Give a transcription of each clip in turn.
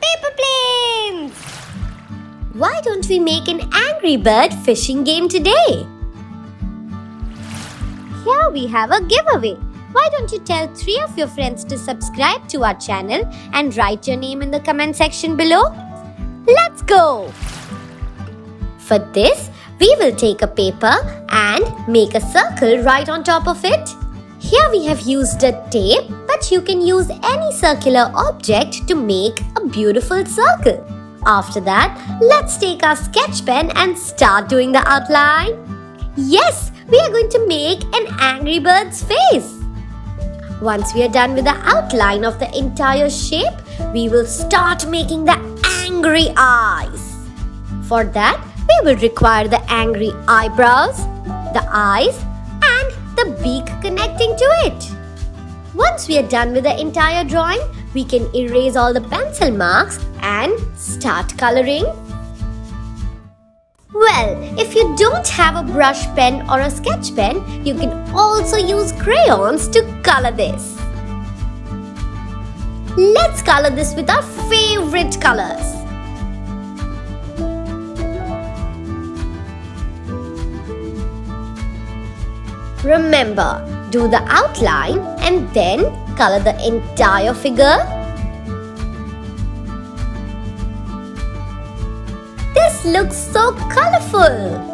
paper planes! Why don't we make an Angry Bird fishing game today? Here we have a giveaway. Why don't you tell 3 of your friends to subscribe to our channel and write your name in the comment section below? Let's go! For this, we will take a paper and make a circle right on top of it. Here we have used a tape, but you can use any circular object to make a beautiful circle. After that, let's take our sketch pen and start doing the outline. Yes, we are going to make an Angry Bird's face. Once we are done with the outline of the entire shape, we will start making the angry eyes. For that, we will require the angry eyebrows, the eyes, and the beak connecting to it. Once we are done with the entire drawing, we can erase all the pencil marks and start coloring. Well, if you don't have a brush pen or a sketch pen, you can also use crayons to color this. Let's color this with our favorite colors. Remember, do the outline and then color the entire figure. This looks so colorful.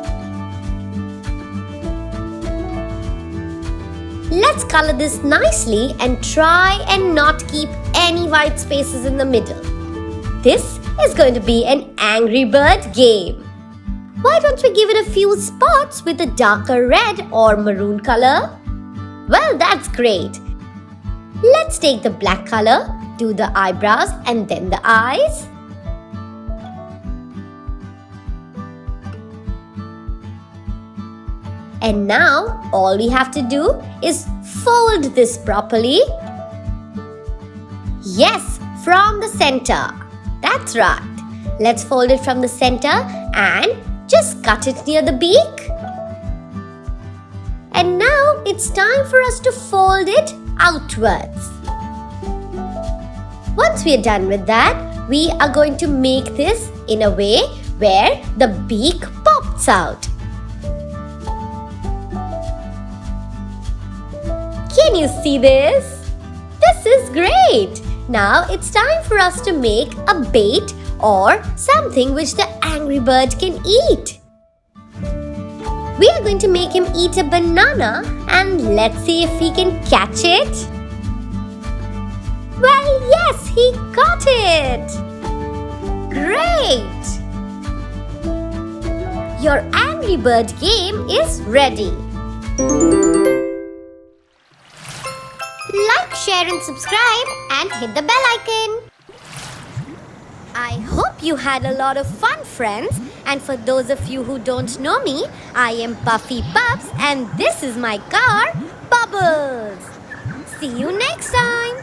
Let's color this nicely and try and not keep any white spaces in the middle. This is going to be an Angry Bird game. Why don't we give it a few spots with a darker red or maroon color? Well, that's great. Let's take the black color, do the eyebrows and then the eyes. And now, all we have to do is fold this properly. Yes, from the center. That's right. Let's fold it from the center and just cut it near the beak. And now it's time for us to fold it outwards. Once we are done with that, we are going to make this in a way where the beak pops out. Can you see this? This is great! Now it's time for us to make a bait or something which the Angry Bird can eat. We are going to make him eat a banana and let's see if he can catch it. Well, yes, he caught it! Great! Your Angry Bird game is ready. Like, share and subscribe and hit the bell icon. I hope you had a lot of fun, friends. And for those of you who don't know me, I am Puffy Pups and this is my car, Bubbles. See you next time.